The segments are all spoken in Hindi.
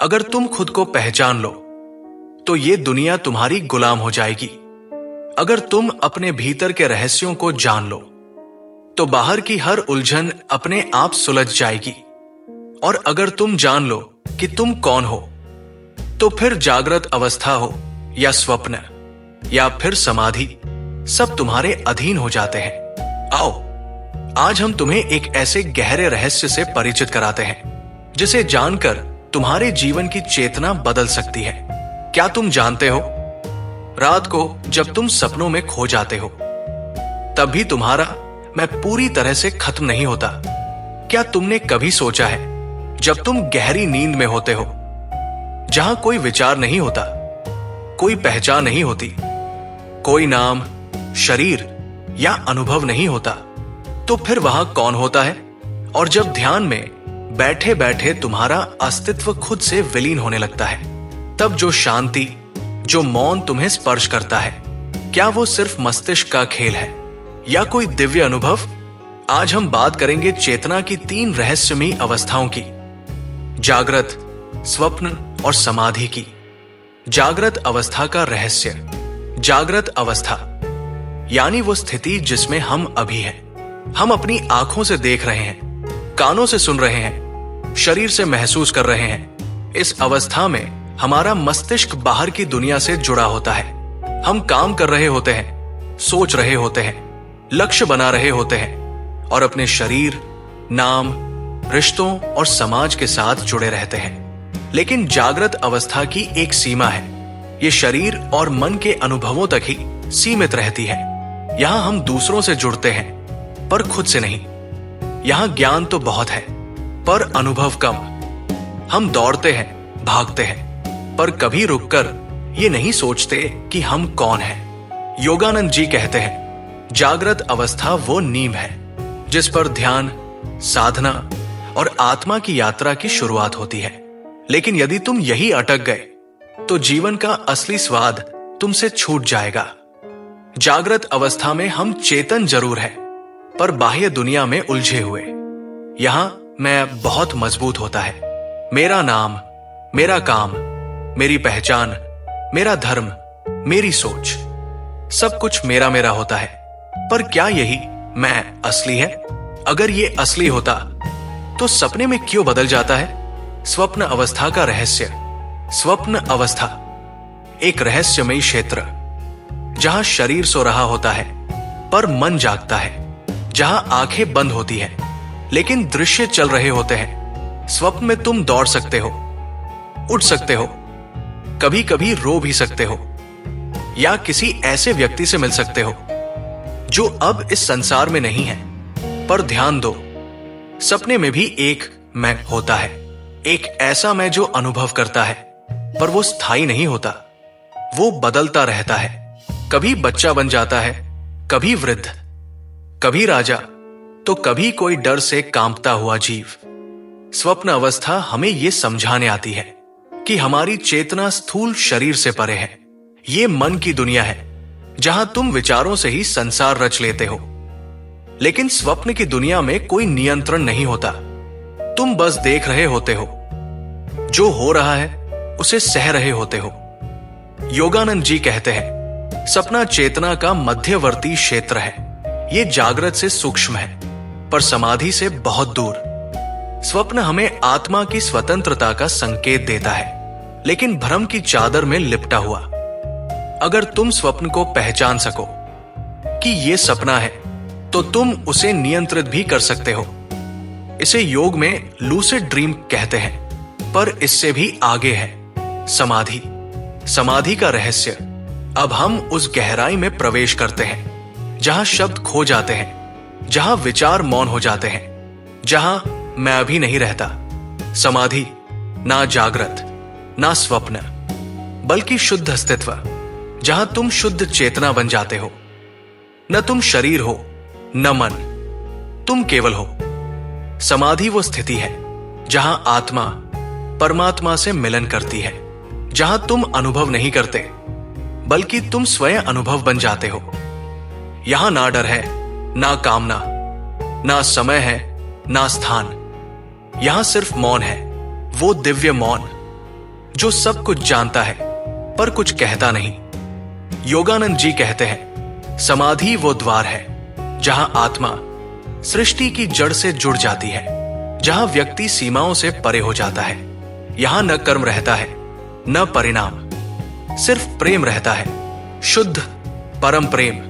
अगर तुम खुद को पहचान लो तो ये दुनिया तुम्हारी गुलाम हो जाएगी। अगर तुम अपने भीतर के रहस्यों को जान लो तो बाहर की हर उलझन अपने आप सुलझ जाएगी। और अगर तुम जान लो कि तुम कौन हो तो फिर जागृत अवस्था हो या स्वप्न या फिर समाधि, सब तुम्हारे अधीन हो जाते हैं। आओ, आज हम तुम्हें एक ऐसे गहरे रहस्य से परिचित कराते हैं जिसे जानकर तुम्हारे जीवन की चेतना बदल सकती है। क्या तुम जानते हो, रात को जब तुम सपनों में खो जाते हो तब भी तुम्हारा मैं पूरी तरह से खत्म नहीं होता। क्या तुमने कभी सोचा है, जब तुम गहरी नींद में होते हो, जहां कोई विचार नहीं होता, कोई पहचान नहीं होती, कोई नाम, शरीर या अनुभव नहीं होता, तो फिर वहां कौन होता है? और जब ध्यान में बैठे बैठे तुम्हारा अस्तित्व खुद से विलीन होने लगता है, तब जो शांति, जो मौन तुम्हें स्पर्श करता है, क्या वो सिर्फ मस्तिष्क का खेल है या कोई दिव्य अनुभव? आज हम बात करेंगे चेतना की 3 रहस्यमयी अवस्थाओं की, जागृत, स्वप्न और समाधि की। जागृत अवस्था का रहस्य। जागृत अवस्था यानी वो स्थिति जिसमें हम अभी हैं। हम अपनी आंखों से देख रहे हैं, कानों से सुन रहे हैं, शरीर से महसूस कर रहे हैं। इस अवस्था में हमारा मस्तिष्क बाहर की दुनिया से जुड़ा होता है। हम काम कर रहे होते हैं, सोच रहे होते हैं, लक्ष्य बना रहे होते हैं और अपने शरीर, नाम, रिश्तों और समाज के साथ जुड़े रहते हैं। लेकिन जागृत अवस्था की एक सीमा है। ये शरीर और मन के अनुभवों तक ही सीमित रहती है। यहां हम दूसरों से जुड़ते हैं पर खुद से नहीं। यहां ज्ञान तो बहुत है पर अनुभव कम। हम दौड़ते हैं, भागते हैं, पर कभी रुककर ये नहीं सोचते कि हम कौन हैं। योगानंद जी कहते हैं, जागृत अवस्था वो नींव है जिस पर ध्यान, साधना और आत्मा की यात्रा की शुरुआत होती है। लेकिन यदि तुम यही अटक गए तो जीवन का असली स्वाद तुमसे छूट जाएगा। जागृत अवस्था में हम चेतन जरूर है पर बाह्य दुनिया में उलझे हुए। यहां मैं बहुत मजबूत होता है। मेरा नाम, मेरा काम, मेरी पहचान, मेरा धर्म, मेरी सोच, सब कुछ मेरा मेरा होता है। पर क्या यही मैं असली है? अगर ये असली होता तो सपने में क्यों बदल जाता है? स्वप्न अवस्था का रहस्य। स्वप्न अवस्था एक रहस्यमयी क्षेत्र, जहां शरीर सो रहा होता है पर मन जागता है, जहां आंखें बंद होती हैं लेकिन दृश्य चल रहे होते हैं। स्वप्न में तुम दौड़ सकते हो, उठ सकते हो, कभी कभी रो भी सकते हो या किसी ऐसे व्यक्ति से मिल सकते हो जो अब इस संसार में नहीं है। पर ध्यान दो, सपने में भी एक मैं होता है। एक ऐसा मैं जो अनुभव करता है, पर वो स्थायी नहीं होता। वो बदलता रहता है। कभी बच्चा बन जाता है, कभी वृद्ध, कभी राजा, तो कभी कोई डर से कांपता हुआ जीव। स्वप्न अवस्था हमें ये समझाने आती है कि हमारी चेतना स्थूल शरीर से परे है। ये मन की दुनिया है जहां तुम विचारों से ही संसार रच लेते हो। लेकिन स्वप्न की दुनिया में कोई नियंत्रण नहीं होता। तुम बस देख रहे होते हो, जो हो रहा है उसे सह रहे होते हो। योगानंद जी कहते हैं, सपना चेतना का मध्यवर्ती क्षेत्र है। ये जागृत से सूक्ष्म है पर समाधि से बहुत दूर। स्वप्न हमें आत्मा की स्वतंत्रता का संकेत देता है, लेकिन भ्रम की चादर में लिपटा हुआ। अगर तुम स्वप्न को पहचान सको कि यह सपना है तो तुम उसे नियंत्रित भी कर सकते हो। इसे योग में लूसिड ड्रीम कहते हैं, पर इससे भी आगे है समाधि। समाधि का रहस्य। अब हम उस गहराई में प्रवेश करते हैं जहां शब्द खो जाते हैं, जहां विचार मौन हो जाते हैं, जहां मैं अभी नहीं रहता। समाधि ना जागृत ना स्वप्न, बल्कि शुद्ध अस्तित्व, जहां तुम शुद्ध चेतना बन जाते हो। न तुम शरीर हो न मन, तुम केवल हो। समाधि वो स्थिति है जहां आत्मा परमात्मा से मिलन करती है, जहां तुम अनुभव नहीं करते बल्कि तुम स्वयं अनुभव बन जाते हो। यहां ना डर है, ना कामना, ना समय है, ना स्थान। यहां सिर्फ मौन है, वो दिव्य मौन जो सब कुछ जानता है पर कुछ कहता नहीं। योगानंद जी कहते हैं, समाधि वो द्वार है जहां आत्मा सृष्टि की जड़ से जुड़ जाती है, जहां व्यक्ति सीमाओं से परे हो जाता है। यहां न कर्म रहता है न परिणाम, सिर्फ प्रेम रहता है, शुद्ध परम प्रेम।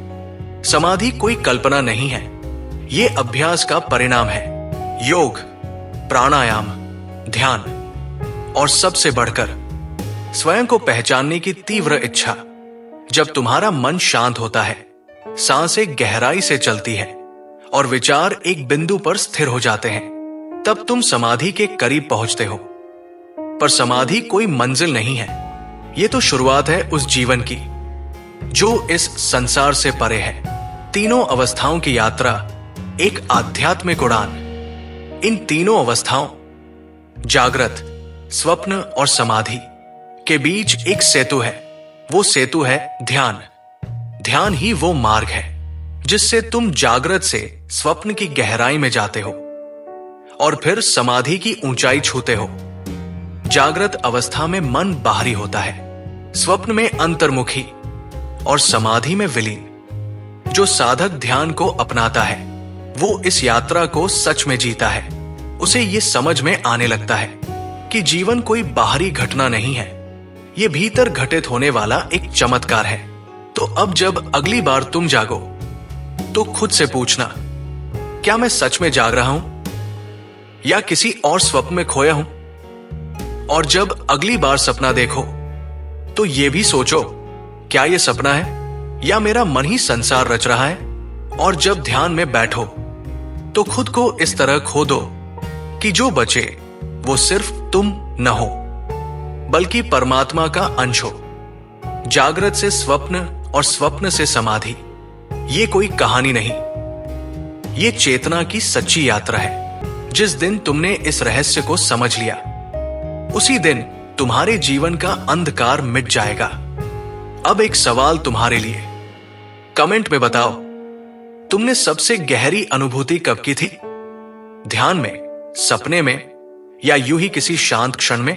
समाधि कोई कल्पना नहीं है, ये अभ्यास का परिणाम है। योग, प्राणायाम, ध्यान और सबसे बढ़कर स्वयं को पहचानने की तीव्र इच्छा। जब तुम्हारा मन शांत होता है, सांसें गहराई से चलती है और विचार एक बिंदु पर स्थिर हो जाते हैं, तब तुम समाधि के करीब पहुंचते हो। पर समाधि कोई मंजिल नहीं है, ये तो शुरुआत है उस जीवन की जो इस संसार से परे है। तीनों अवस्थाओं की यात्रा एक आध्यात्मिक उड़ान। इन तीनों अवस्थाओं, जागृत, स्वप्न और समाधि के बीच एक सेतु है। वो सेतु है ध्यान। ध्यान ही वो मार्ग है जिससे तुम जागृत से स्वप्न की गहराई में जाते हो और फिर समाधि की ऊंचाई छूते हो। जागृत अवस्था में मन बाहरी होता है, स्वप्न में अंतर्मुखी और समाधि में विलीन। जो साधक ध्यान को अपनाता है वो इस यात्रा को सच में जीता है। उसे ये समझ में आने लगता है कि जीवन कोई बाहरी घटना नहीं है, ये भीतर घटित होने वाला एक चमत्कार है। तो अब जब अगली बार तुम जागो तो खुद से पूछना, क्या मैं सच में जाग रहा हूं या किसी और स्वप्न में खोया हूं? और जब अगली बार सपना देखो तो यह भी सोचो, क्या यह सपना है या मेरा मन ही संसार रच रहा है? और जब ध्यान में बैठो तो खुद को इस तरह खो दो कि जो बचे वो सिर्फ तुम न हो बल्कि परमात्मा का अंश हो। जागृत से स्वप्न और स्वप्न से समाधि, ये कोई कहानी नहीं, ये चेतना की सच्ची यात्रा है। जिस दिन तुमने इस रहस्य को समझ लिया, उसी दिन तुम्हारे जीवन का अंधकार मिट जाएगा। अब एक सवाल तुम्हारे लिए, कमेंट में बताओ, तुमने सबसे गहरी अनुभूति कब की थी? ध्यान में, सपने में या यूं ही किसी शांत क्षण में?